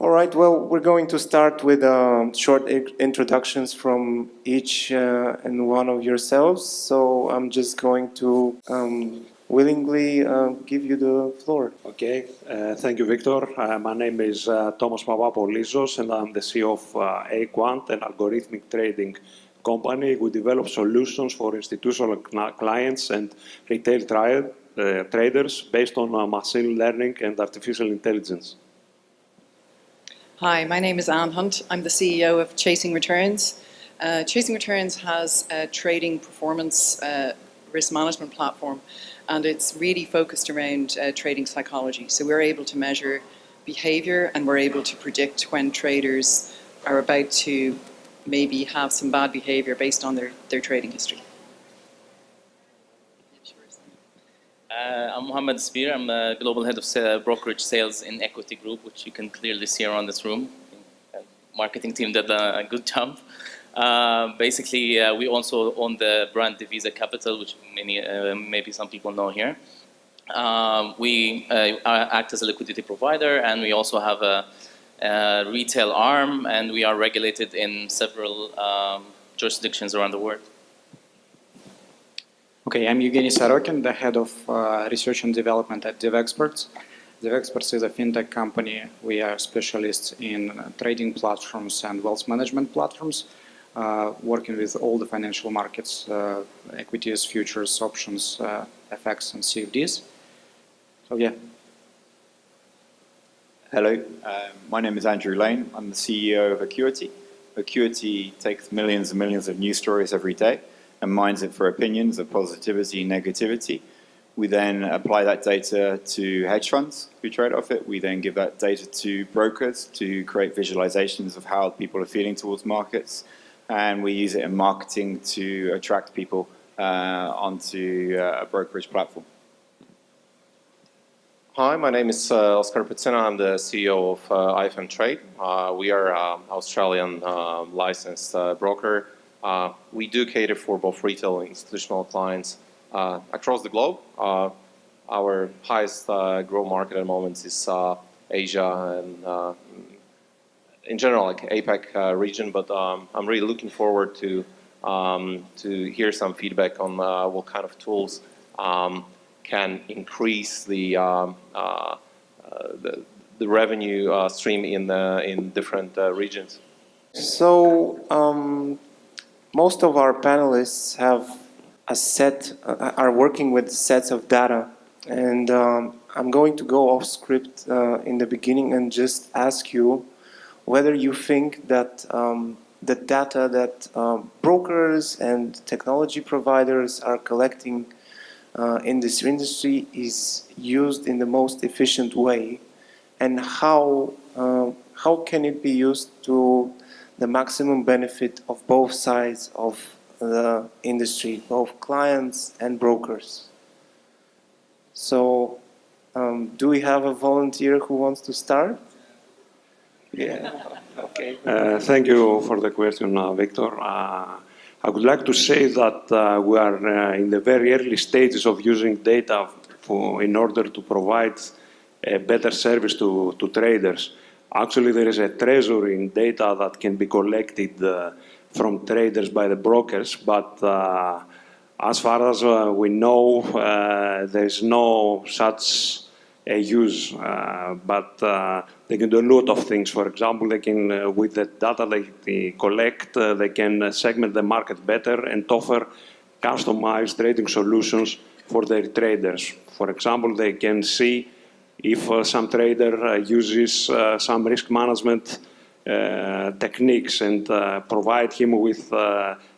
All right, well, we're going to start with short introductions from each and one of yourselves. So I'm just going to willingly give you the floor. Okay, thank you, Victor. My name is Thomas Papapolizos, and I'm the CEO of Aquant, an algorithmic trading company. We develop solutions for institutional clients and retail traders based on machine learning and artificial intelligence. Hi, my name is Anne Hunt. I'm the CEO of Chasing Returns. Chasing Returns has a trading performance risk management platform, and it's really focused around trading psychology. So we're able to measure behavior, and we're able to predict when traders are about to maybe have some bad behavior based on their trading history. I'm Mohammed Sbir. I'm the Global Head of Brokerage Sales in Equity Group, which you can clearly see around this room. Marketing team did a good job. Basically, we also own the brand Divisa Capital, which maybe some people know here. We act as a liquidity provider, and we also have a retail arm, and we are regulated in several jurisdictions around the world. Okay, I'm Evgeny Sorokin, the head of research and development at DevExperts. DevExperts is a fintech company. We are specialists in trading platforms and wealth management platforms, working with all the financial markets, equities, futures, options, FX, and CFDs. So yeah. Hello, my name is Andrew Lane. I'm the CEO of Acuity. Acuity takes millions and millions of news stories every day and mines it for opinions of positivity, negativity. We then apply that data to hedge funds who trade off it. We then give that data to brokers to create visualizations of how people are feeling towards markets. And we use it in marketing to attract people onto a brokerage platform. Hi, my name is Oscar Pecina. I'm the CEO of IFM Trade. We are an Australian licensed broker. We do cater for both retail and institutional clients across the globe. Our highest growth market at the moment is Asia and in general, like APAC region. But I'm really looking forward to hear some feedback on what kind of tools can increase the revenue stream in different regions. So most of our panelists have are working with sets of data, and I'm going to go off script in the beginning and just ask you whether you think that the data that brokers and technology providers are collecting in this industry is used in the most efficient way, and how can it be used to the maximum benefit of both sides of the industry, both clients and brokers. So, do we have a volunteer who wants to start? Yeah, okay. Thank you for the question, Victor. I would like to say that we are in the very early stages of using data in order to provide a better service to traders. Actually, there is a treasure in data that can be collected from traders by the brokers, but as far as we know, there is no such a use. But they can do a lot of things. For example, they can, with the data they collect, they can segment the market better and offer customized trading solutions for their traders. For example, they can see if some trader uses some risk management techniques and provide him with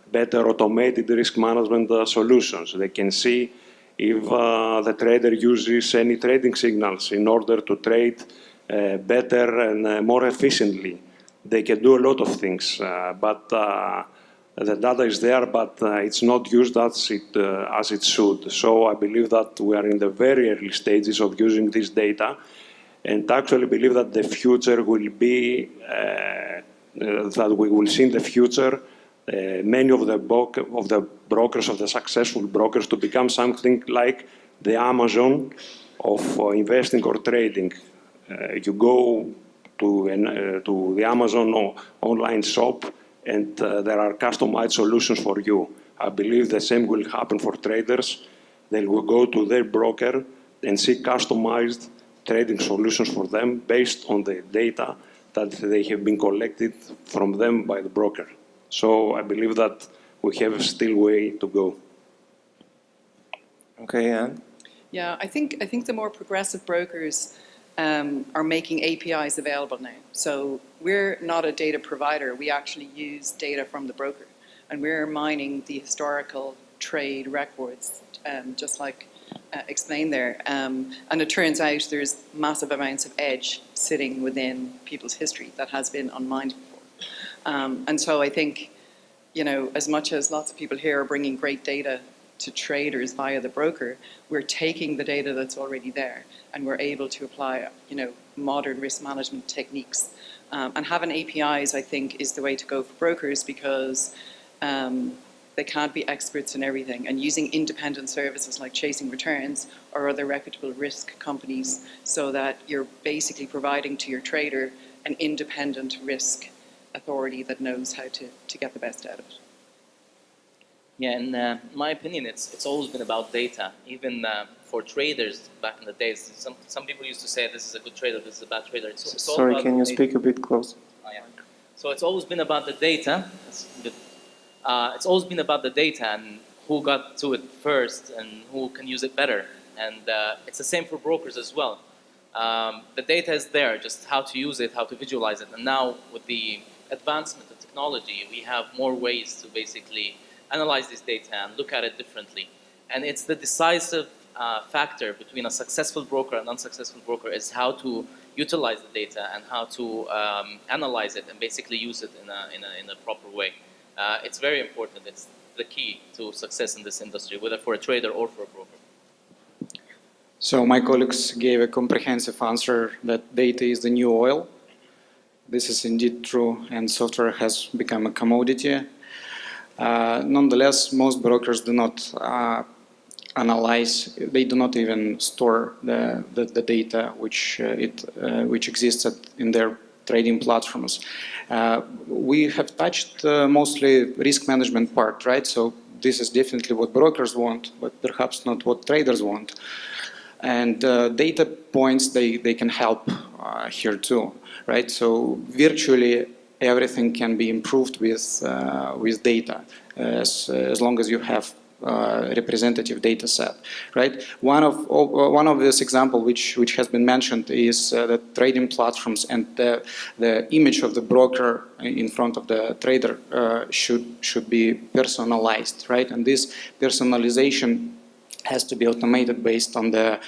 better automated risk management solutions. They can see if the trader uses any trading signals in order to trade better and more efficiently. They can do a lot of things, but the data is there, but it's not used as it should. So I believe that we are in the very early stages of using this data, and actually believe that the future will be that we will see in the future many of the brokers, of the successful brokers, to become something like the Amazon of investing or trading. You go to the Amazon online shop, and there are customized solutions for you. I believe the same will happen for traders. They will go to their broker and see customized trading solutions for them based on the data that they have been collected from them by the broker. So I believe that we have still way to go. Okay, Anne? Yeah, I think the more progressive brokers are making APIs available now. So we're not a data provider. We actually use data from the broker, and we're mining the historical trade records, just like explained there. And it turns out there's massive amounts of edge sitting within people's history that has been unmined before. And so I think, you know, as much as lots of people here are bringing great data to traders via the broker, we're taking the data that's already there and we're able to apply, you know, modern risk management techniques. And having APIs, I think, is the way to go for brokers because they can't be experts in everything. And using independent services like Chasing Returns or other reputable risk companies so that you're basically providing to your trader an independent risk authority that knows how to get the best out of it. Yeah, in my opinion, it's always been about data. Even for traders back in the days, some people used to say this is a good trader, this is a bad trader. It's all Sorry, about can you data. speak a bit closer? Oh, yeah. So it's always been about the data. It's always been about the data and who got to it first and who can use it better. And it's the same for brokers as well. The data is there, just how to use it, how to visualize it. And now with the advancement of technology, we have more ways to basically analyze this data and look at it differently. And it's the decisive factor between a successful broker and unsuccessful broker is how to utilize the data and how to analyze it and basically use it in a proper way. It's very important. It's the key to success in this industry, whether for a trader or for a broker. So my colleagues gave a comprehensive answer that data is the new oil. This is indeed true, and software has become a commodity. Nonetheless, most brokers do not analyze, they do not even store the data which exists in their trading platforms. We have touched mostly risk management part, right? So this is definitely what brokers want, but perhaps not what traders want. And data points, they can help here too, right? So virtually everything can be improved with data as long as you have representative data set, right? One of this example which has been mentioned is that trading platforms and the image of the broker in front of the trader should be personalized, right? And this personalization has to be automated based on the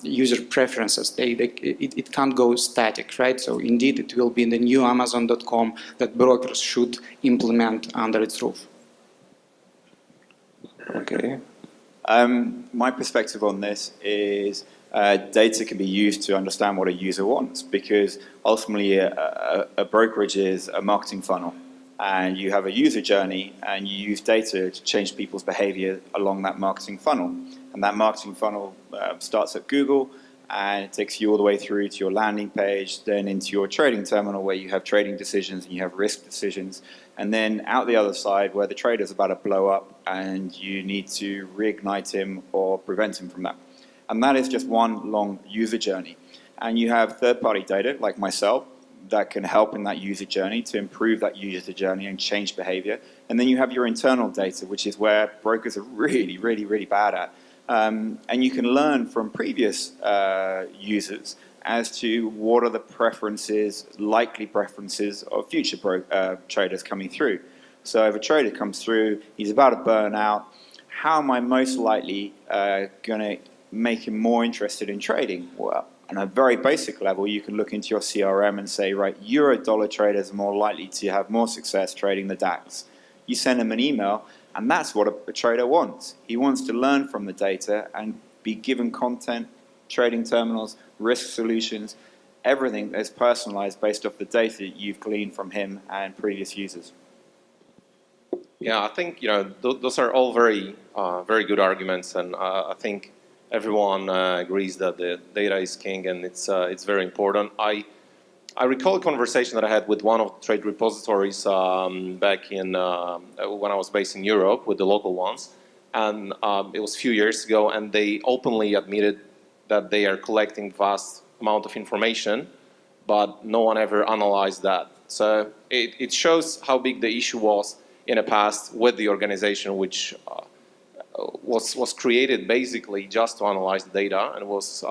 user preferences. It can't go static, right? So indeed, it will be the new Amazon.com that brokers should implement under its roof. Okay. My perspective on this is data can be used to understand what a user wants, because ultimately a brokerage is a marketing funnel. And you have a user journey and you use data to change people's behavior along that marketing funnel. And that marketing funnel starts at Google and it takes you all the way through to your landing page, then into your trading terminal where you have trading decisions and you have risk decisions, and then out the other side where the trader's about to blow up and you need to reignite him or prevent him from that. And that is just one long user journey. And you have third-party data like myself that can help in that user journey to improve that user journey and change behavior. And then you have your internal data, which is where brokers are really, really, really bad at. And you can learn from previous users as to what are the preferences, likely preferences of future traders coming through. So if a trader comes through, he's about to burn out, how am I most likely going to make him more interested in trading? Well, on a very basic level, you can look into your CRM and say, right, euro-dollar traders are more likely to have more success trading the DAX. You send him an email, and that's what a trader wants. He wants to learn from the data and be given content, trading terminals, risk solutions, everything that's personalized based off the data you've gleaned from him and previous users. Yeah, I think those are all very good arguments, and I think everyone agrees that the data is king and it's very important. I I recall a conversation that I had with one of the trade repositories back in when I was based in Europe with the local ones, and it was a few years ago, and they openly admitted that they are collecting vast amount of information, but no one ever analyzed that. So it shows how big the issue was in the past with the organization, which was created basically just to analyze the data and was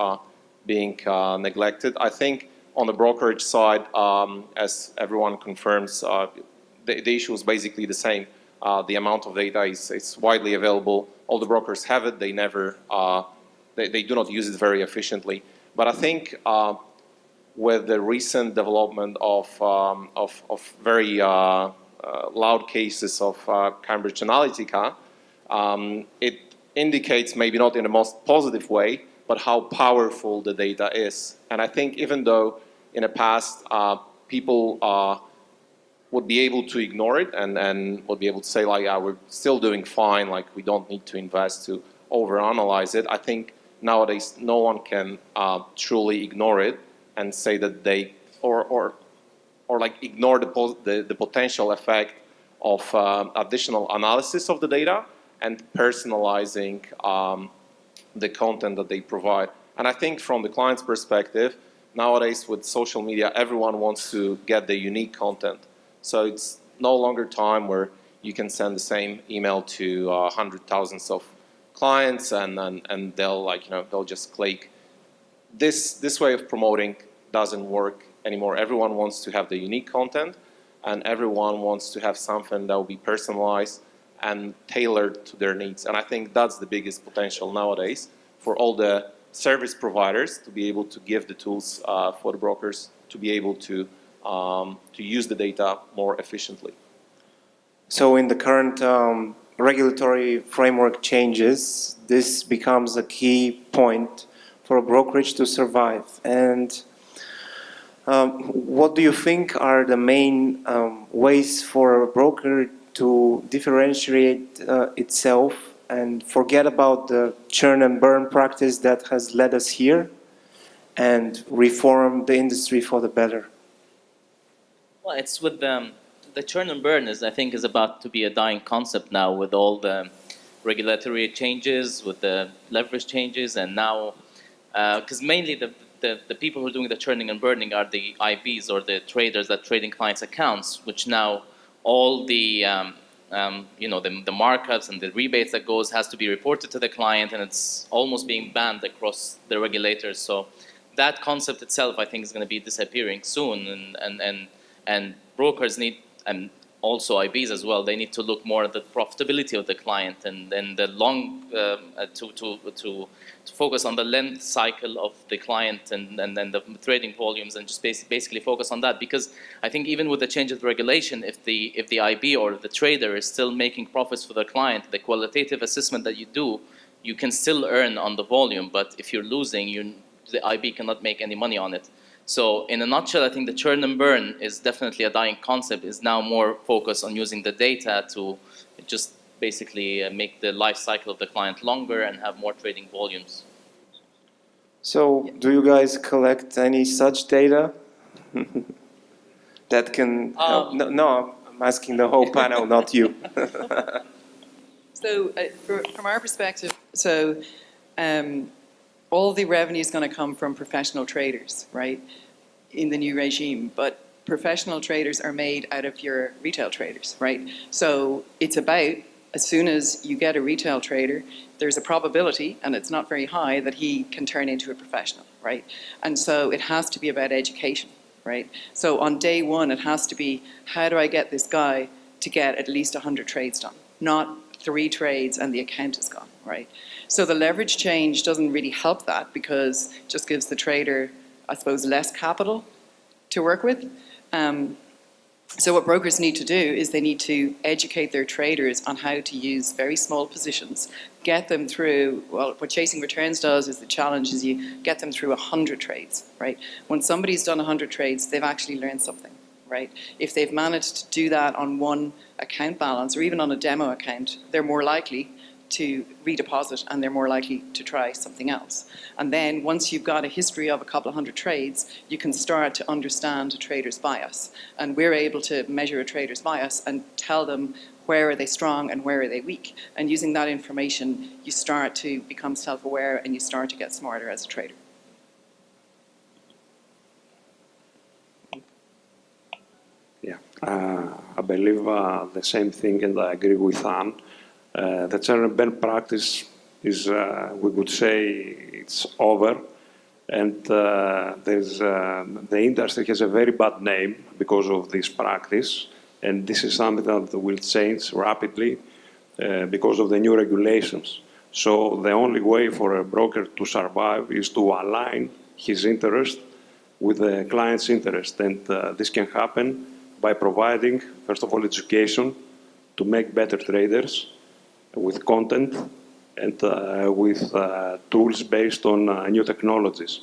being neglected. I think on the brokerage side, as everyone confirms, the issue is basically the same. The amount of data is widely available. All the brokers have it. They never, they do not use it very efficiently. But I think with the recent development of very loud cases of Cambridge Analytica, it indicates, maybe not in the most positive way, but how powerful the data is. And I think even though in the past people would be able to ignore it and would be able to say, like, yeah, we're still doing fine, like we don't need to invest to overanalyze it, I think nowadays no one can truly ignore it and say that they, or like ignore the potential effect of additional analysis of the data and personalizing the content that they provide. And I think from the client's perspective, nowadays with social media, everyone wants to get the unique content. So it's no longer time where you can send the same email to hundred thousands of clients and they'll, like, you know, they'll just click. This way of promoting doesn't work anymore. Everyone wants to have the unique content, and everyone wants to have something that will be personalized and tailored to their needs. And I think that's the biggest potential nowadays for all the service providers to be able to give the tools for the brokers to be able to use the data more efficiently. So in the current regulatory framework changes, this becomes a key point for a brokerage to survive. And what do you think are the main ways for a broker to differentiate itself and forget about the churn and burn practice that has led us here and reform the industry for the better? Well, it's with the churn and burn I think is about to be a dying concept now with all the regulatory changes, with the leverage changes, and now, because mainly the people who are doing the churning and burning are the IBs or the traders that trading clients' accounts, which now all the the markups and the rebates that goes has to be reported to the client, and it's almost being banned across the regulators. So that concept itself, I think, is going to be disappearing soon, and brokers need, and also IBs as well, they need to look more at the profitability of the client and the long to focus on the length cycle of the client and then the trading volumes, and just basically focus on that. Because I think even with the change of the regulation, if the IB or the trader is still making profits for the client, the qualitative assessment that you do, you can still earn on the volume. But if you're losing, the IB cannot make any money on it. So in a nutshell, I think the churn and burn is definitely a dying concept, is now more focused on using the data to just basically make the life cycle of the client longer and have more trading volumes. So do you guys collect any such data that can help? No, I'm asking the whole panel, not you. So from our perspective, all the revenue is going to come from professional traders, right, in the new regime. But professional traders are made out of your retail traders, right? So it's about, as soon as you get a retail trader, there's a probability, and it's not very high, that he can turn into a professional, right? And so it has to be about education, right? So on day one, it has to be, how do I get this guy to get at least 100 trades done? Not 3 trades and the account is gone, right? So the leverage change doesn't really help that, because it just gives the trader, I suppose, less capital to work with. So what brokers need to do is they need to educate their traders on how to use very small positions, get them through, well, what Chasing Returns does is the challenge is you get them through 100 trades, right? When somebody's done 100 trades, they've actually learned something, right? If they've managed to do that on one account balance or even on a demo account, they're more likely to redeposit, and they're more likely to try something else. And then once you've got a history of a couple of hundred trades, you can start to understand a trader's bias. And we're able to measure a trader's bias and tell them where are they strong and where are they weak. And using that information, you start to become self-aware and you start to get smarter as a trader. Yeah, I believe the same thing, and I agree with Anne. The general best practice is, we would say, it's over, and the industry has a very bad name because of this practice, and this is something that will change rapidly because of the new regulations. So the only way for a broker to survive is to align his interest with the client's interest, and this can happen by providing, first of all, education to make better traders with content and with tools based on new technologies.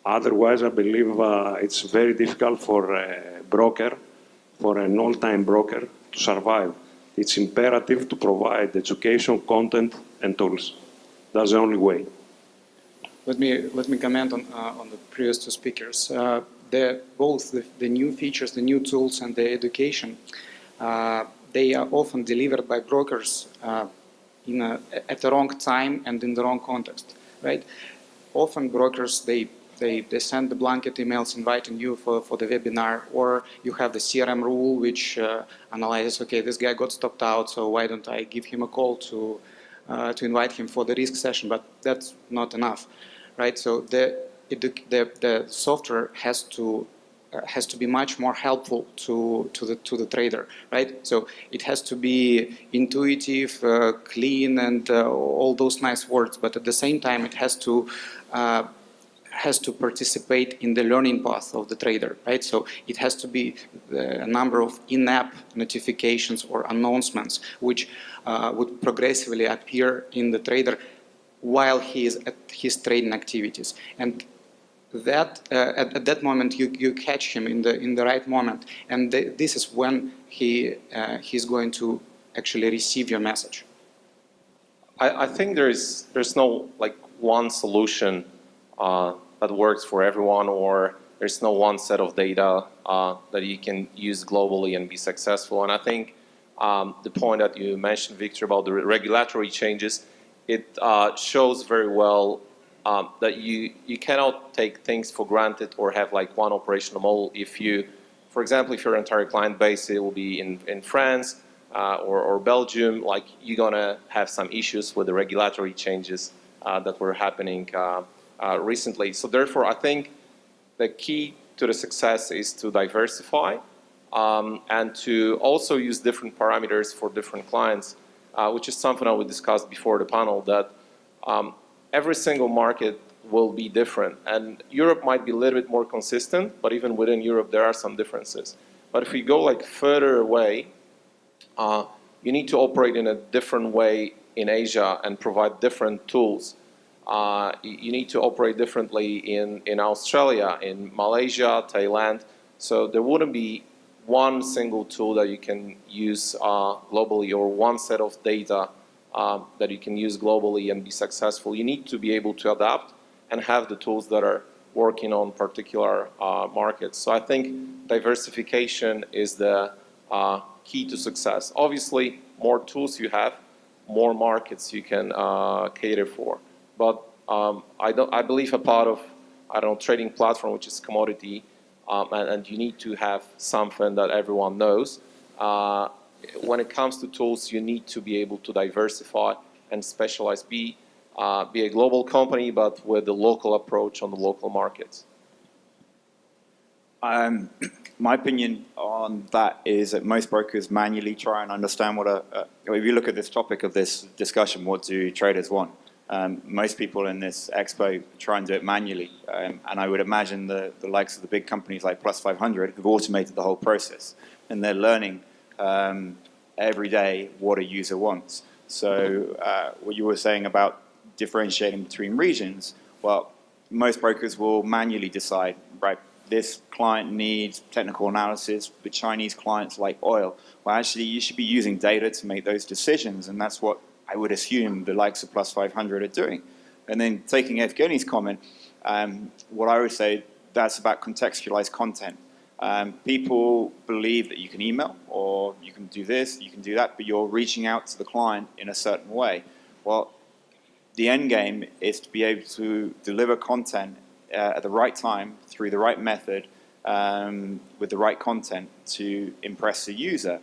Otherwise, I believe it's very difficult for a broker, for an old-time broker, to survive. It's imperative to provide education, content, and tools. That's the only way. Let me comment on the previous two speakers. Both the new features, the new tools, and the education, they are often delivered by brokers at the wrong time and in the wrong context, right? Often brokers, they send the blanket emails inviting you for the webinar, or you have the CRM rule which analyzes, okay, this guy got stopped out, so why don't I give him a call to invite him for the risk session? But that's not enough, right? So the software has to be much more helpful to the trader, right? So it has to be intuitive, clean, and all those nice words. But at the same time, it has to participate in the learning path of the trader, right? So it has to be a number of in-app notifications or announcements which would progressively appear in the trader while he is at his trading activities. And that at that moment you catch him in the right moment, and this is when he's going to actually receive your message. I think there's no like one solution that works for everyone, or there's no one set of data that you can use globally and be successful. And I think the point that you mentioned, Victor, about the regulatory changes, it shows very well that you cannot take things for granted or have like one operational model. If you, for example, if your entire client base it will be in France or Belgium, like you're gonna have some issues with the regulatory changes that were happening recently. So therefore, I think the key to the success is to diversify and to also use different parameters for different clients, which is something that we discussed before the panel, that every single market will be different. And Europe might be a little bit more consistent, but even within Europe, there are some differences. But if we go like further away, you need to operate in a different way in Asia and provide different tools. You need to operate differently in Australia, in Malaysia, Thailand. So there wouldn't be one single tool that you can use globally, or one set of data that you can use globally and be successful. You need to be able to adapt and have the tools that are working on particular markets. So I think diversification is the key to success. Obviously, more tools you have, more markets you can cater for. But I believe a part of, trading platform, which is commodity, and you need to have something that everyone knows. When it comes to tools, you need to be able to diversify and specialize, be a global company, but with a local approach on the local markets. My opinion on that is that most brokers manually try and understand what if you look at this topic of this discussion, what do traders want? Most people in this expo try and do it manually, and I would imagine the likes of the big companies like Plus 500 have automated the whole process, and they're learning every day what a user wants. So what you were saying about differentiating between regions, well, most brokers will manually decide, right, this client needs technical analysis, but Chinese clients like oil. Well, actually, you should be using data to make those decisions, and that's what I would assume the likes of Plus 500 are doing. And then taking Evgeny's comment, what I would say, that's about contextualized content. People believe that you can email, or you can do this, you can do that, but you're reaching out to the client in a certain way. Well, the end game is to be able to deliver content at the right time, through the right method, with the right content to impress the user,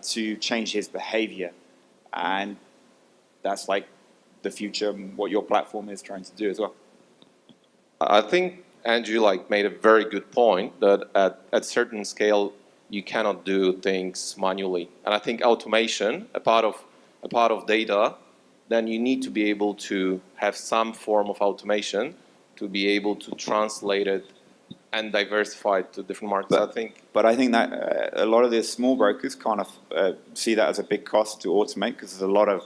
to change his behavior. And that's like the future, what your platform is trying to do as well. I think Andrew made a very good point that at certain scale you cannot do things manually, and I think automation, a part of data, then you need to be able to have some form of automation to be able to translate it and diversify it to different markets. But I think that a lot of the small brokers kind of see that as a big cost to automate, because there's a lot of,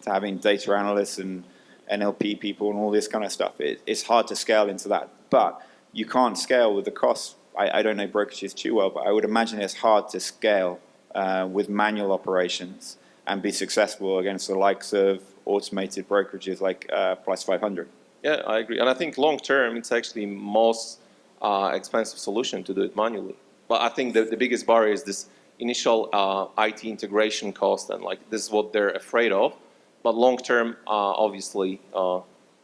having data analysts and NLP people and all this kind of stuff, it's hard to scale into that. But you can't scale with the costs. I don't know brokerages too well, but I would imagine it's hard to scale with manual operations and be successful against the likes of automated brokerages like Plus 500. Yeah, I agree. And I think long term, it's actually most expensive solution to do it manually. But I think the biggest barrier is this initial IT integration cost, and this is what they're afraid of. But long term, obviously,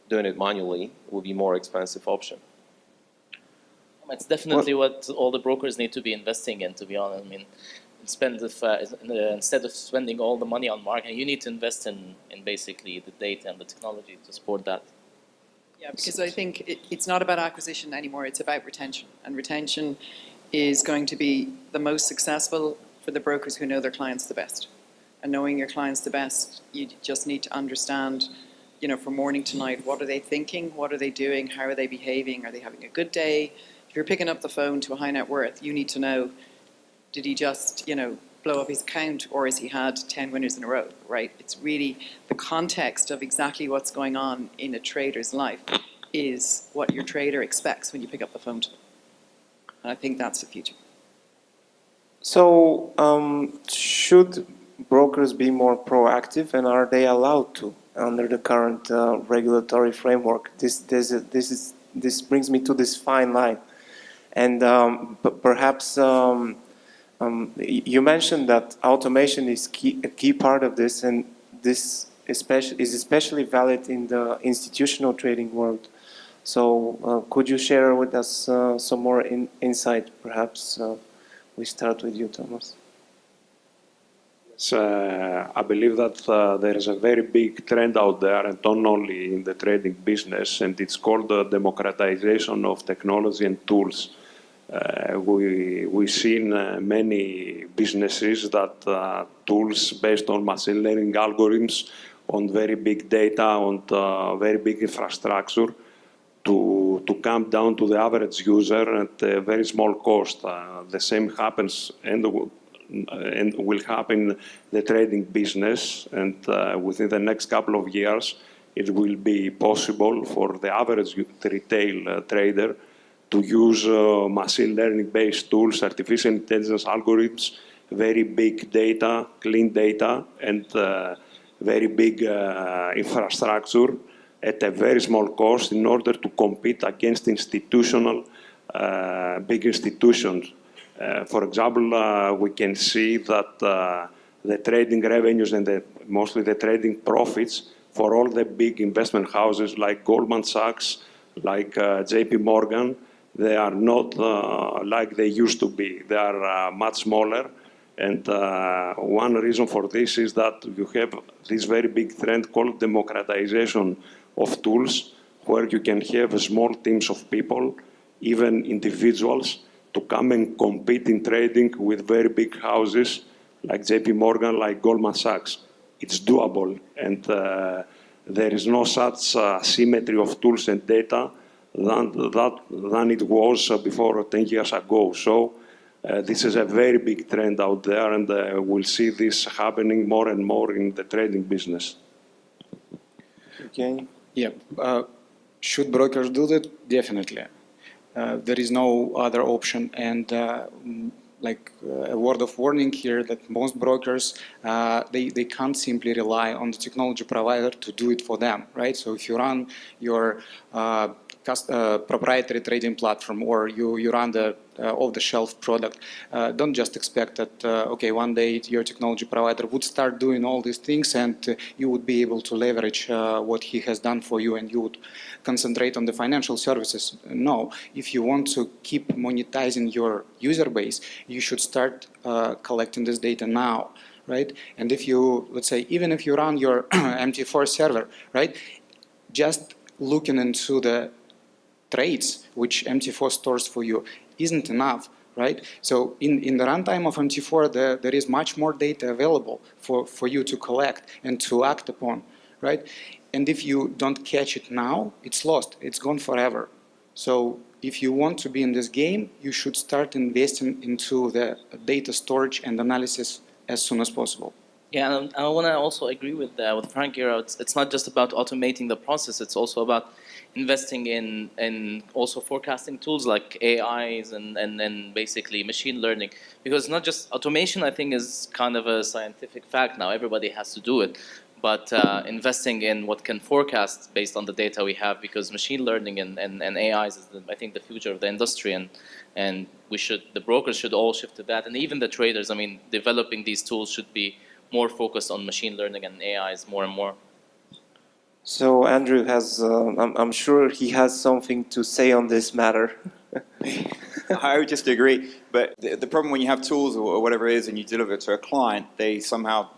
doing it manually will be more expensive option. It's definitely what all the brokers need to be investing in, to be honest. Instead of spending all the money on marketing, you need to invest in basically the data and the technology to support that. Yeah, because I think it's not about acquisition anymore, it's about retention. And retention is going to be the most successful for the brokers who know their clients the best. And knowing your clients the best, you just need to understand, from morning to night, what are they thinking, what are they doing, how are they behaving, are they having a good day? If you're picking up the phone to a high net worth, you need to know, did he just, blow up his account, or has he had 10 winners in a row, right? It's really the context of exactly what's going on in a trader's life is what your trader expects when you pick up the phone to them. And I think that's the future. So, should brokers be more proactive, and are they allowed to under the current regulatory framework? This brings me to this fine line, and perhaps you mentioned that automation is a key part of this, and this is especially valid in the institutional trading world. So, could you share with us some more insight? Perhaps we start with you, Thomas. I believe that there is a very big trend out there, and not only in the trading business, and it's called the democratization of technology and tools. We've seen many businesses that tools based on machine learning algorithms, on very big data, on very big infrastructure, to come down to the average user at a very small cost. The same happens and will happen in the trading business, and within the next couple of years, it will be possible for the average retail trader to use machine learning-based tools, artificial intelligence algorithms, very big data, clean data, and very big infrastructure at a very small cost in order to compete against big institutions. For example, we can see that the trading revenues and mostly the trading profits for all the big investment houses like Goldman Sachs, like JP Morgan, they are not like they used to be. They are much smaller. And one reason for this is that you have this very big trend called democratization of tools, where you can have small teams of people, even individuals, to come and compete in trading with very big houses like JP Morgan, like Goldman Sachs. It's doable, and there is no such symmetry of tools and data than it was before 10 years ago. So this is a very big trend out there, and we'll see this happening more and more in the trading business. Okay. Yeah. Should brokers do that? Definitely. There is no other option, and a word of warning here that most brokers, they can't simply rely on the technology provider to do it for them, right? So if you run your proprietary trading platform or you run the off-the-shelf product, don't just expect that, okay, one day your technology provider would start doing all these things and you would be able to leverage what he has done for you and you would concentrate on the financial services. No, if you want to keep monetizing your user base, you should start collecting this data now, right? And if you, let's say, even if you run your MT4 server, right, just looking into the trades which MT4 stores for you isn't enough, right? So in the runtime of MT4, there is much more data available for you to collect and to act upon, right? And if you don't catch it now, it's lost. It's gone forever. So if you want to be in this game, you should start investing into the data storage and analysis as soon as possible. Yeah, and I want to also agree with Frank here. It's not just about automating the process. It's also about investing in also forecasting tools like AIs and basically machine learning. Because not just automation, I think, is kind of a scientific fact now. Everybody has to do it. But investing in what can forecast based on the data we have, because machine learning and AIs is, I think, the future of the industry, and the brokers should all shift to that, and even the traders. I mean, developing these tools should be more focused on machine learning and AIs more and more. So Andrew has, I'm sure he has something to say on this matter. I would just agree. But the problem when you have tools or whatever it is and you deliver it to a client, they somehow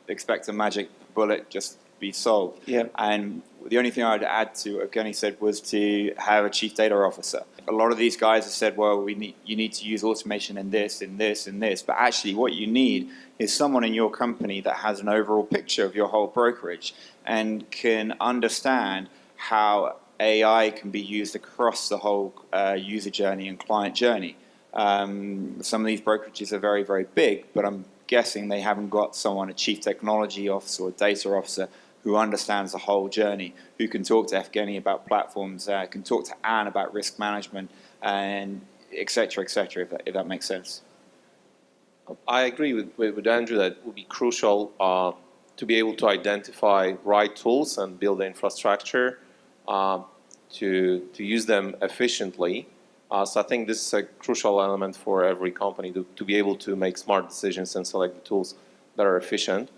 expect a magic bullet just be solved. Yeah. And the only thing I'd add to what Evgeny said was to have a chief data officer. A lot of these guys have said, well, you need to use automation in this, in this, in this. But actually what you need is someone in your company that has an overall picture of your whole brokerage and can understand how AI can be used across the whole user journey and client journey. Some of these brokerages are very, very big, but I'm guessing they haven't got someone, a chief technology officer or data officer, who understands the whole journey, who can talk to Evgeny about platforms, can talk to Anne about risk management, and et cetera, if that makes sense. I agree with Andrew that it would be crucial to be able to identify right tools and build the infrastructure to use them efficiently. So I think this is a crucial element for every company to be able to make smart decisions and select the tools that are efficient.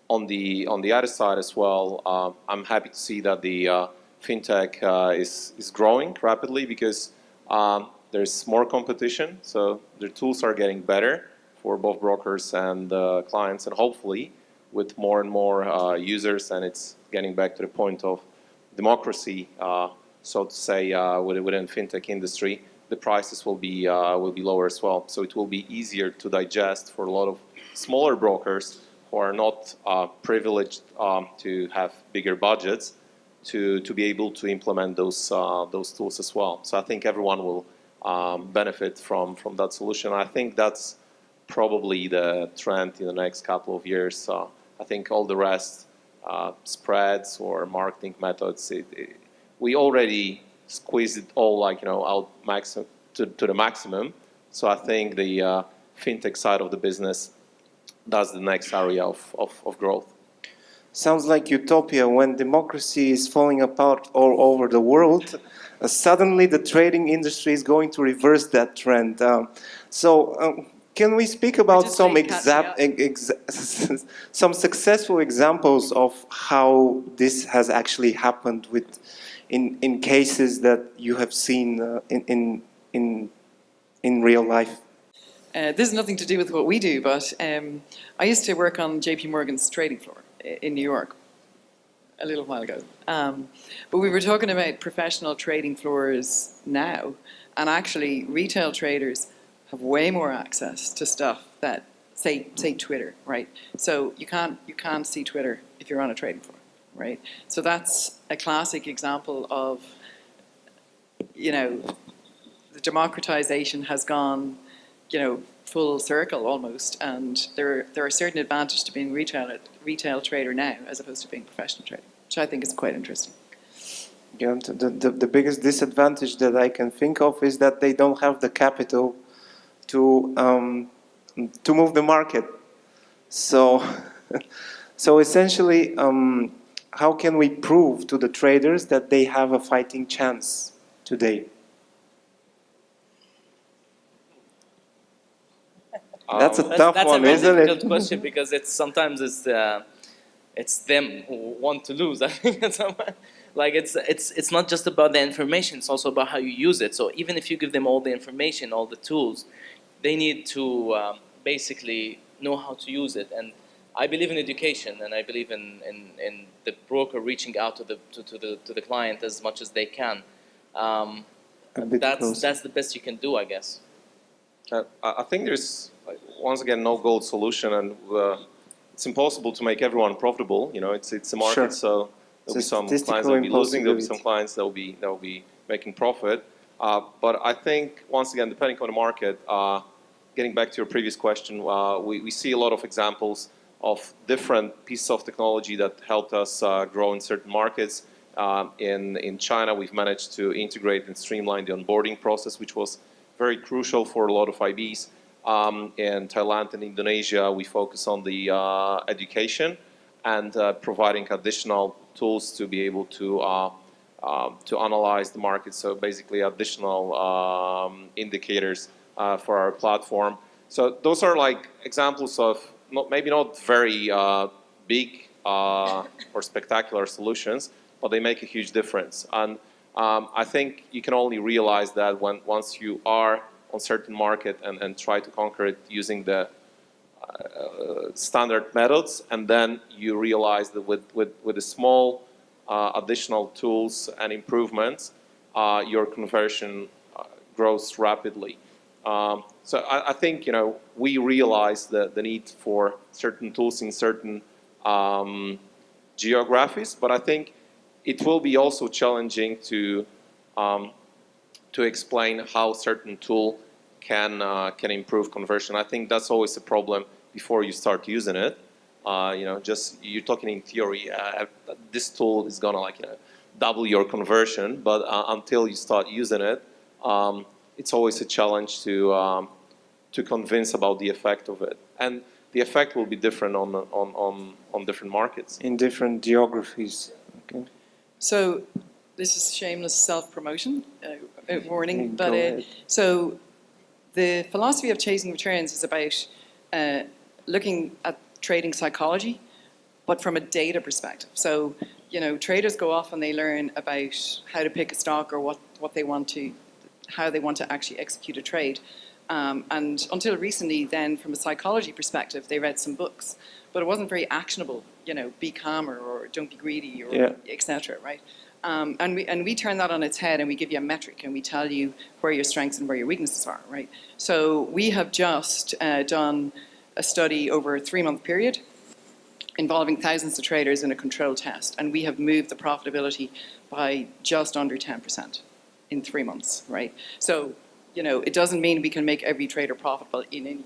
On the other side as well, I'm happy to see that the fintech is growing rapidly because there's more competition, so their tools are getting better for both brokers and clients, and hopefully with more and more users, and it's getting back to the point of democracy, so to say, within fintech industry, the prices will be lower as well. So it will be easier to digest for a lot of smaller brokers who are not privileged to have bigger budgets to be able to implement those tools as well. So I think everyone will benefit from that solution. I think that's probably the trend in the next couple of years. I think all the rest, spreads or marketing methods, we already squeezed it all out to the maximum. So I think the fintech side of the business, that's the next area of growth. Sounds like utopia when democracy is falling apart all over the world. Suddenly the trading industry is going to reverse that trend. Can we speak about some some successful examples of how this has actually happened in cases that you have seen in real life? This has nothing to do with what we do, but I used to work on JP Morgan's trading floor in New York a little while ago. But we were talking about professional trading floors now, and actually retail traders have way more access to stuff that, say Twitter, right? So you can't see Twitter if you're on a trading floor, right? So that's a classic example of, the democratization has gone, full circle almost, and there are certain advantages to being retail trader now as opposed to being professional trader, which I think is quite interesting. Yeah, the biggest disadvantage that I can think of is that they don't have the capital to move the market. So, so essentially, how can we prove to the traders that they have a fighting chance today? That's a tough That's one, a very isn't difficult it? question because sometimes it's them who want to lose. I think like it's not just about the information; it's also about how you use it. So even if you give them all the information, all the tools, they need to basically know how to use it. And I believe in education, and I believe in the broker reaching out to the client as much as they can. That's the best you can do, I guess. I think there's, like, once again, no gold solution, and it's impossible to make everyone profitable. You know, it's a market, Sure. so there'll be It's a some clients statistical that'll be losing, there'll be some impossibility. clients that'll be making profit. But I think, once again, depending on the market, getting back to your previous question, we see a lot of examples of different pieces of technology that helped us grow in certain markets. In China, we've managed to integrate and streamline the onboarding process, which was very crucial for a lot of IBs. In Thailand and Indonesia, we focus on the education and providing additional tools to be able to analyze the market. So basically, additional indicators for our platform. So those are like examples of maybe not very big or spectacular solutions, but they make a huge difference. And I think you can only realize that once you are on certain market and try to conquer it using the standard methods, and then you realize that with the small additional tools and improvements, your conversion grows rapidly. So I think, you know, we realize the need for certain tools in certain geographies, but I think it will be also challenging to explain how certain tool can improve conversion. I think that's always a problem before you start using it. You know, just you're talking in theory. This tool is gonna, like, you know, double your conversion, but until you start using it, it's always a challenge to convince about the effect of it. And the effect will be different on different markets. In different geographies. Okay. So this is shameless self-promotion warning, Go but ahead. so the philosophy of chasing returns is about looking at trading psychology, but from a data perspective. So, you know, traders go off and they learn about how to pick a stock or what they want to, how they want to actually execute a trade. And until recently, then, from a psychology perspective, they read some books, but it wasn't very actionable. You know, be calmer or don't be greedy or etc. Right? And we turn that on its head and we give you a metric and we tell you where your strengths and where your weaknesses are. Right? So we have just done a study over a 3-month period involving thousands of traders in a controlled test, and we have moved the profitability by just under 10% in 3 months. Right? So, you know, it doesn't mean we can make every trader profitable in any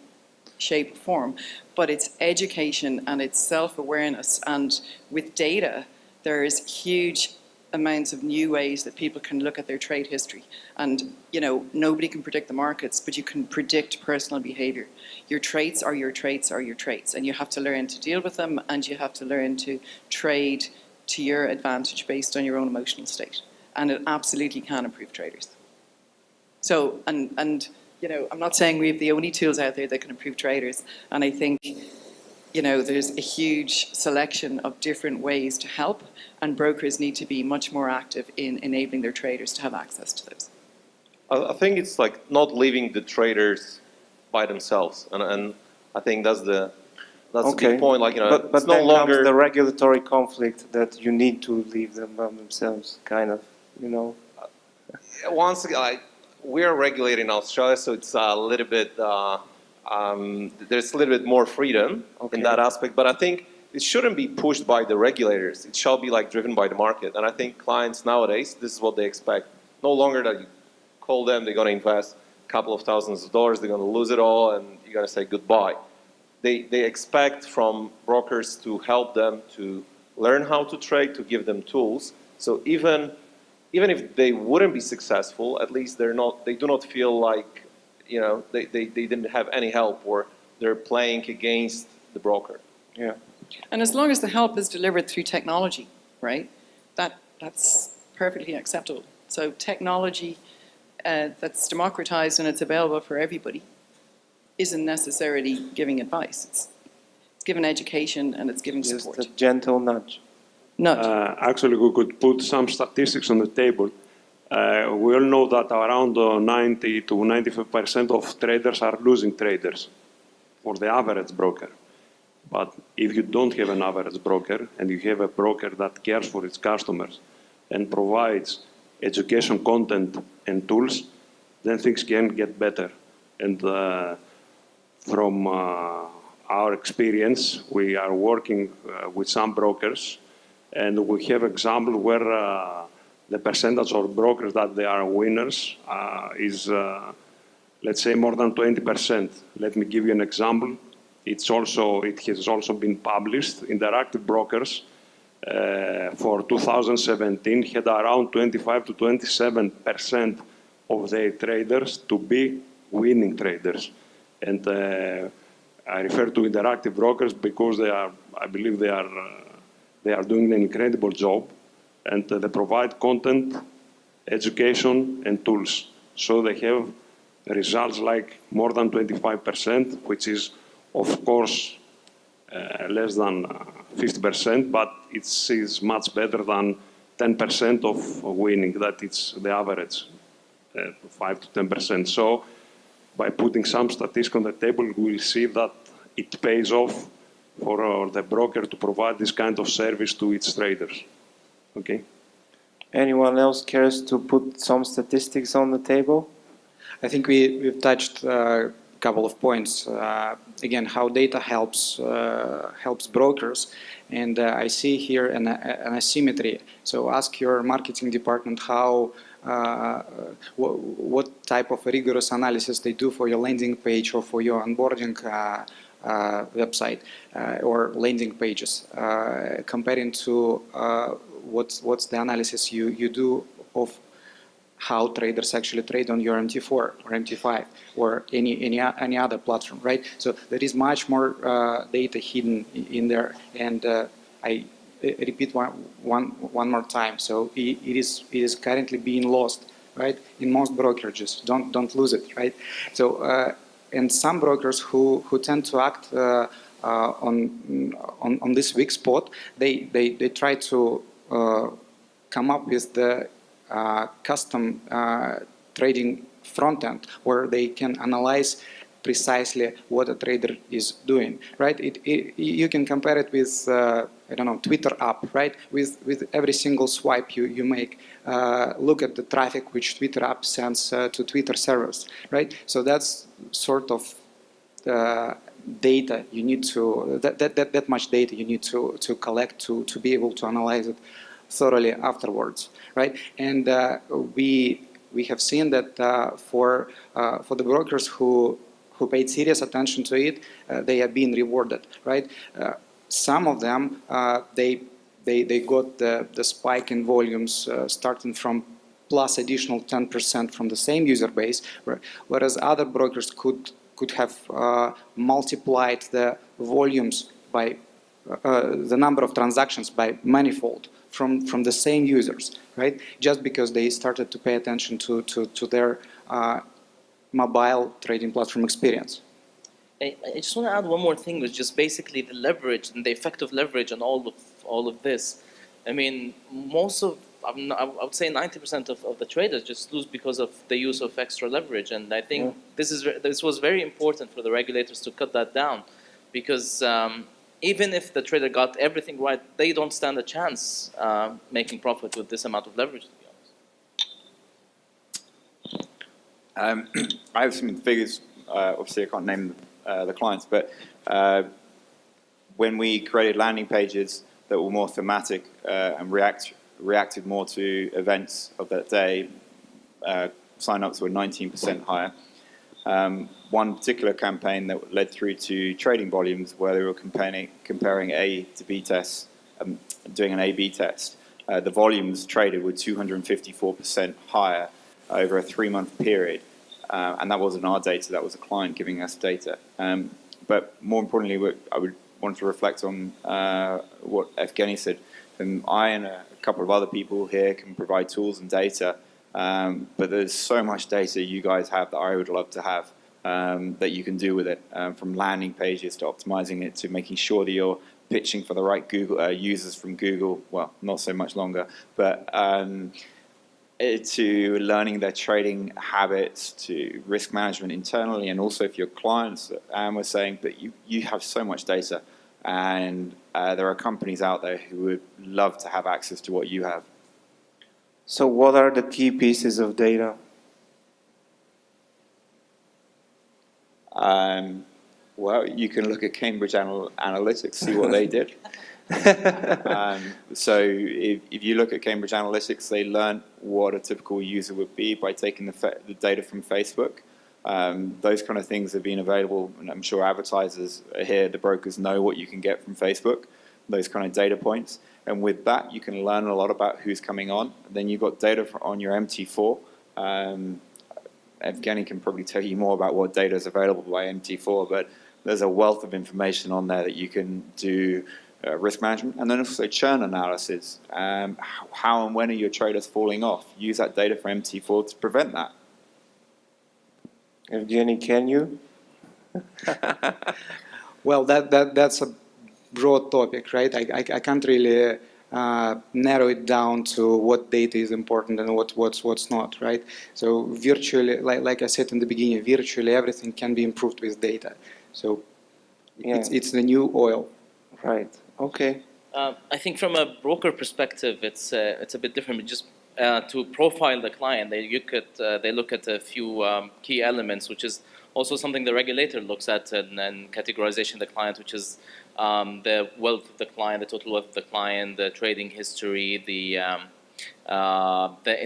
shape or form, but it's education and it's self-awareness. And with data, there's huge amounts of new ways that people can look at their trade history. And, you know, nobody can predict the markets, but you can predict personal behavior. Your traits are your traits are your traits, and you have to learn to deal with them, and you have to learn to trade to your advantage based on your own emotional state. And it absolutely can improve traders. So, and you know, I'm not saying we have the only tools out there that can improve traders, and I think, you know, there's a huge selection of different ways to help, and brokers need to be much more active in enabling their traders to have access to those. I think it's like not leaving the traders by themselves, and I think that's the big point. Like, you know, but it's no then longer comes the regulatory conflict that you need to leave them by themselves, kind of, you know. Once again, we are regulated in Australia, so it's a little bit, there's a little bit more freedom in that aspect. But I think it shouldn't be pushed by the regulators. It shall be like driven by the market. And I think clients nowadays, this is what they expect. No longer that you call them, they're going to invest a couple of thousands of dollars, they're going to lose it all, and you're going to say goodbye. They expect from brokers to help them to learn how to trade, to give them tools. So even if they wouldn't be successful, at least they do not feel like they didn't have any help, or they're playing against the broker. Yeah. And as long as the help is delivered through technology, right, that's perfectly acceptable. So technology that's democratized and it's available for everybody isn't necessarily giving advice. It's giving education and it's giving Just support. a gentle nudge. Nudge. Actually, we could put some statistics on the table. We all know that around 90 to 95% of traders are losing traders for the average broker. But if you don't have an average broker and you have a broker that cares for its customers and provides education content and tools, then things can get better. And from our experience, we are working with some brokers, and we have example where the percentage of brokers that they are winners is, let's say, more than 20%. Let me give you an example. It has also been published. Interactive Brokers for 2017 had around 25 to 27% of their traders to be winning traders. And I refer to Interactive Brokers because I believe they are doing an incredible job, and they provide content, education, and tools. So they have results like more than 25%, which is, of course, less than 50%, but it's much better than 10% of winning. That it's the average, 5 to 10%. So by putting some statistics on the table, we see that it pays off for the broker to provide this kind of service to its traders. Okay. Anyone else cares to put some statistics on the table? I think we've touched a couple of points. Again, how data helps brokers, and I see here an asymmetry. So ask your marketing department how what type of rigorous analysis they do for your landing page or for your onboarding website or landing pages, comparing to what's the analysis you do of how traders actually trade on your MT4 or MT5 or any other platform, right? So there is much more data hidden in there, and I repeat one more time. So it is currently being lost, right? In most brokerages, don't lose it, right? So and some brokers who tend to act on this weak spot, they try to come up with the custom trading front end where they can analyze precisely what a trader is doing, right? You can compare it with I don't know, Twitter app, right? With every single swipe you make, look at the traffic which Twitter app sends to Twitter servers, right? So that's sort of data you need to that much data you need to collect to be able to analyze it thoroughly afterwards, right? And we have seen that for the brokers who paid serious attention to it, they are being rewarded, right? Some of them they got the spike in volumes starting from plus additional 10% from the same user base, whereas other brokers could have multiplied the volumes by the number of transactions by manifold from the same users, right? Just because they started to pay attention to their mobile trading platform experience. I just want to add one more thing, which is just basically the leverage and the effect of leverage on all of this. I mean, I would say 90% of the traders just lose because of the use of extra leverage, and I think this was very important for the regulators to cut that down, because even if the trader got everything right, they don't stand a chance making profit with this amount of leverage, to be honest. I have some figures. Obviously, I can't name the clients, but when we created landing pages that were more thematic and reacted more to events of that day, sign-ups were 19% higher. One particular campaign that led through to trading volumes, where they were comparing A to B tests, doing an A/B test. The volumes traded were 254% higher over a 3-month period and that wasn't our data, that was a client giving us data. But more importantly, I would want to reflect on what Evgeny said. I and a couple of other people here can provide tools and data, but there's so much data you guys have that I would love to have that you can do with it, from landing pages to optimizing it to making sure that you're pitching for the right Google users from Google. Well, not so much longer, but to learning their trading habits, to risk management internally, and also for your clients. We're saying that you have so much data, and there are companies out there who would love to have access to what you have. So what are the key pieces of data? Well, you can look at Cambridge Analytics, see what they did. So if you look at Cambridge Analytics, they learned what a typical user would be by taking the data from Facebook. Those kind of things have been available, and I'm sure advertisers here, the brokers, know what you can get from Facebook, those kind of data points. And with that, you can learn a lot about who's coming on. Then you've got data on your MT4. Evgeny can probably tell you more about what data is available by MT4, but there's a wealth of information on there that you can do risk management, and then also churn analysis. How and when are your traders falling off? Use that data for MT4 to prevent that. Evgeny, can you? Well, that's a broad topic, right? I can't really narrow it down to what data is important and what's not, right? So virtually, like I said in the beginning, virtually everything can be improved with data. So Yeah. it's the new oil. Right. Okay. I think from a broker perspective, it's a bit different. Just to profile the client, they look at a few key elements, which is also something the regulator looks at, and categorization of the client, which is the wealth of the client, the total wealth of the client, the trading history, the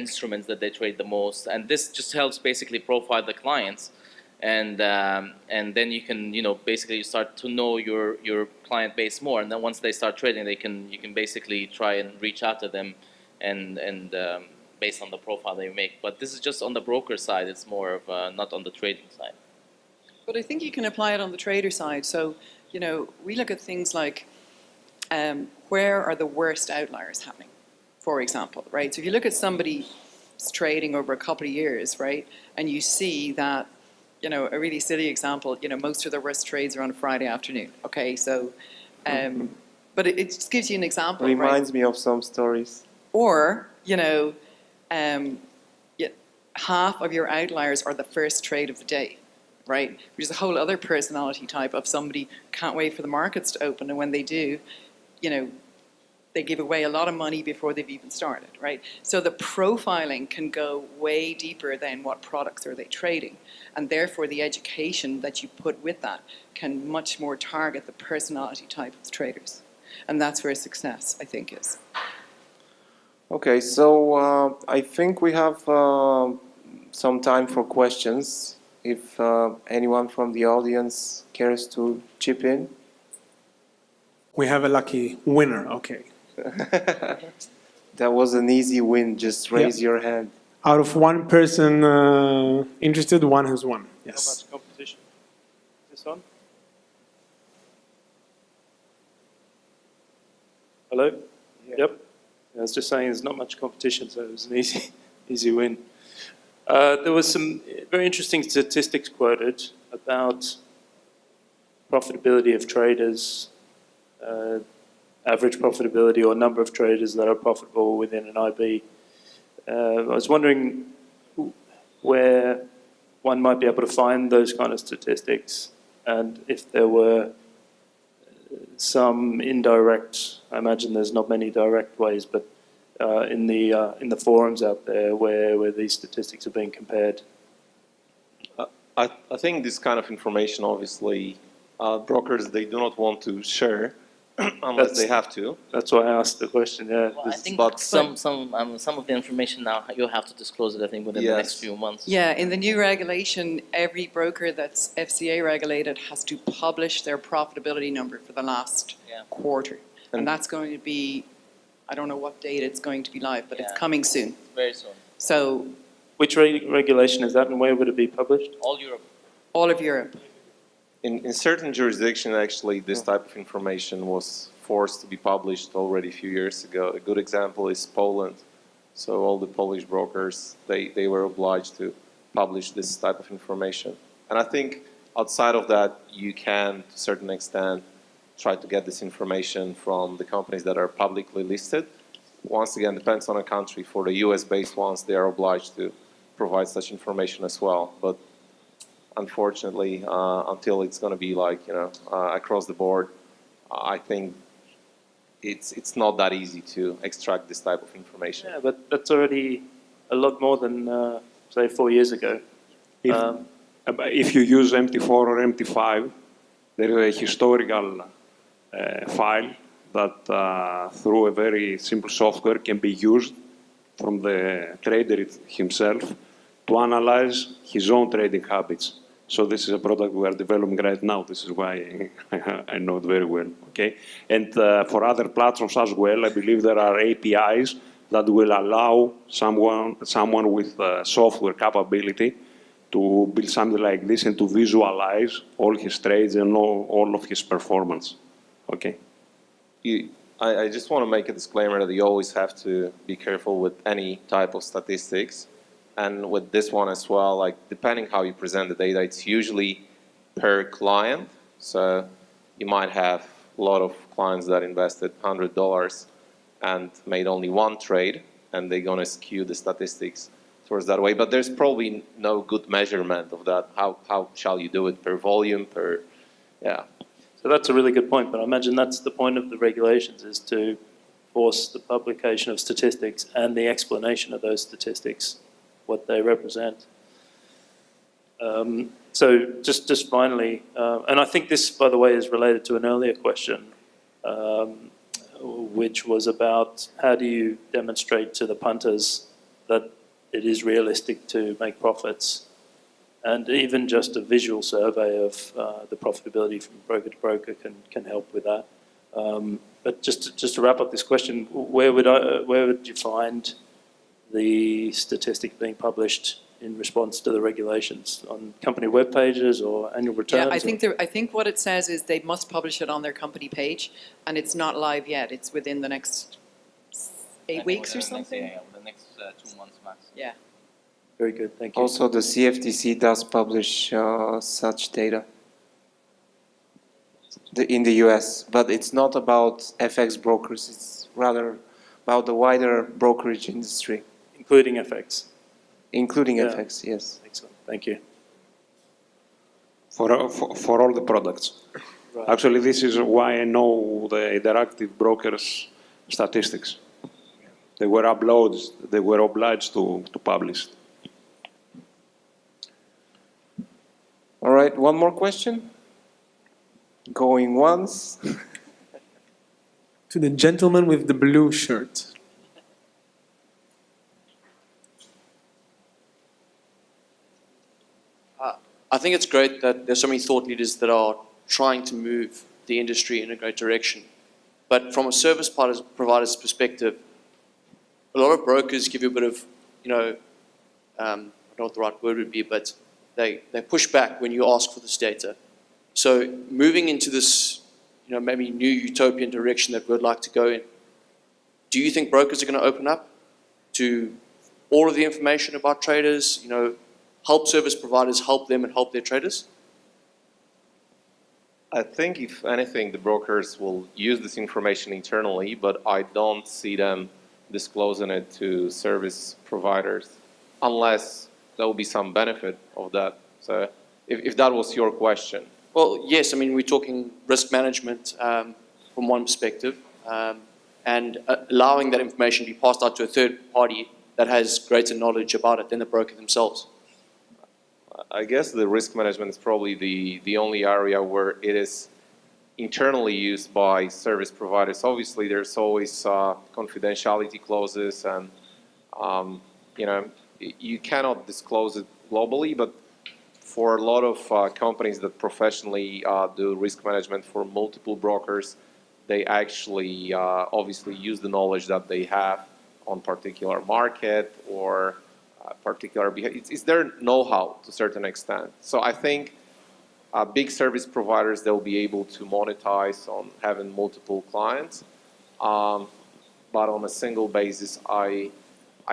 instruments that they trade the most, and this just helps basically profile the clients. And then you can, basically start to know your client base more. And then once they start trading, you can basically try and reach out to them, and based on the profile they make. But this is just on the broker side. It's more of not on the trading side. But I think you can apply it on the trader side. So, we look at things like where are the worst outliers happening, for example, right? So if you look at somebody's trading over a couple of years, right, and you see that, a really silly example, most of their worst trades are on a Friday afternoon. Okay, so, but it just gives you an example, Reminds me of some stories. Or, half of your outliers are the first trade of the day, right? Which is a whole other personality type of somebody can't wait for the markets to open, and when they do, they give away a lot of money before they've even started, right? So the profiling can go way deeper than what products are they trading. And therefore the education that you put with that can much more target the personality type of traders. And that's where success, I think, is. Okay, so I think we have some time for questions. If anyone from the audience cares to chip in. We have a lucky winner, okay. That was an easy win, just raise your hand. Out of one person interested, one has won. Yes. How much competition? Is this on? Hello? Yep. I was just saying there's not much competition, so it was an easy win. There was some very interesting statistics quoted about profitability of traders, average profitability or number of traders that are profitable within an IB. I was wondering where one might be able to find those kind of statistics, and if there were some indirect, I imagine there's not many direct ways, but in the forums out there where these statistics are being compared. I think this kind of information, obviously, brokers, they do not want to share unless they have to. That's why I asked the question, yeah. Well, I think but some of the information now, you'll have to disclose it, I think, within the next few months. Yeah, in the new regulation, every broker that's FCA regulated has to publish their profitability number for the last quarter. And that's going to be, I don't know what date it's going to be live, but it's coming soon. Very soon. So Which regulation is that, and where would it be published? All Europe. All of Europe. In certain jurisdictions, actually, this type of information was forced to be published already a few years ago. A good example is Poland. So all the Polish brokers, they were obliged to publish this type of information. And I think outside of that, you can, to a certain extent, try to get this information from the companies that are publicly listed. Once again, depends on a country. For the US-based ones, they are obliged to provide such information as well. But unfortunately, until it's going to be like, across the board, I think it's not that easy to extract this type of information. Yeah, but that's already a lot more than, say, 4 years ago. If you use MT4 or MT5, there is a historical file that through a very simple software can be used from the trader himself to analyze his own trading habits. So this is a product we are developing right now. This is why I know it very well. Okay, and for other platforms as well, I believe there are APIs that will allow someone with software capability to build something like this and to visualize all his trades and all of his performance. Okay. I just want to make a disclaimer that you always have to be careful with any type of statistics. And with this one as well, like depending how you present the data, it's usually per client. So you might have a lot of clients that invested $100 and made only one trade, and they're going to skew the statistics towards that way. But there's probably no good measurement of that. How shall you do it? Per volume, per, yeah. So that's a really good point, but I imagine that's the point of the regulations, is to force the publication of statistics and the explanation of those statistics, what they represent. So just finally, and I think this, by the way, is related to an earlier question, which was about how do you demonstrate to the punters that it is realistic to make profits, and even just a visual survey of the profitability from broker to broker can help with that. But just to wrap up this question, where would you find the statistics being published in response to the regulations? On company web pages or annual returns? Yeah, I think what it says is they must publish it on their company page, and it's not live yet. It's within the next 8 weeks or something. Yeah, the next 2 months max. Yeah. Very good, thank you. Also, the CFTC does publish such data in the US, but it's not about FX brokers. It's rather about the wider brokerage industry. Including FX. Including Yeah. FX, yes. Excellent, thank you. For all the products. Right. Actually, this is why I know the Interactive Brokers statistics. They were obliged to publish. All right, one more question. Going once. To the gentleman with the blue shirt. I think it's great that there's so many thought leaders that are trying to move the industry in a great direction. But from a service provider's perspective, a lot of brokers give you a bit of, I don't know what the right word would be, but they push back when you ask for this data. So moving into this, maybe new utopian direction that we'd like to go in, do you think brokers are going to open up to all of the information about traders, help service providers help them and help their traders? I think, if anything, the brokers will use this information internally, but I don't see them disclosing it to service providers unless there will be some benefit of that. So if that was your question. Well, yes, we're talking risk management from one perspective, and allowing that information to be passed out to a third party that has greater knowledge about it than the broker themselves. I guess the risk management is probably the only area where it is internally used by service providers. Obviously, there's always confidentiality clauses, and you cannot disclose it globally. But for a lot of companies that professionally do risk management for multiple brokers, they actually obviously use the knowledge that they have on particular market or particular behavior. It's their know-how to a certain extent. So I think big service providers, they'll be able to monetize on having multiple clients. But on a single basis, I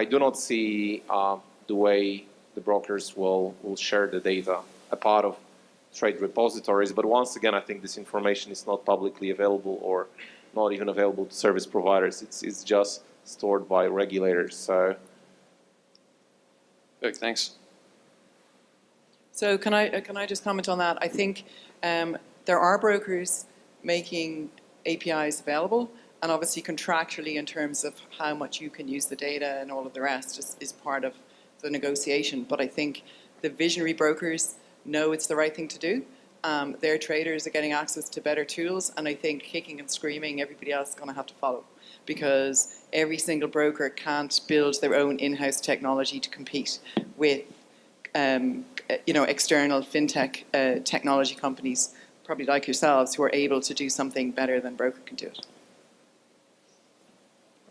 do not see the way the brokers will share the data, a part of trade repositories. But once again, I think this information is not publicly available or not even available to service providers. It's just stored by regulators. So, Perfect, thanks. So can I just comment on that? I think there are brokers making APIs available, and obviously contractually in terms of how much you can use the data and all of the rest is part of the negotiation. But I think the visionary brokers know it's the right thing to do. Their traders are getting access to better tools, and I think kicking and screaming, everybody else is going to have to follow, because every single broker can't build their own in-house technology to compete with external fintech technology companies, probably like yourselves, who are able to do something better than broker can do it.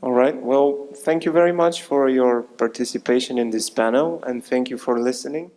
All right. Well, thank you very much for your participation in this panel, and thank you for listening.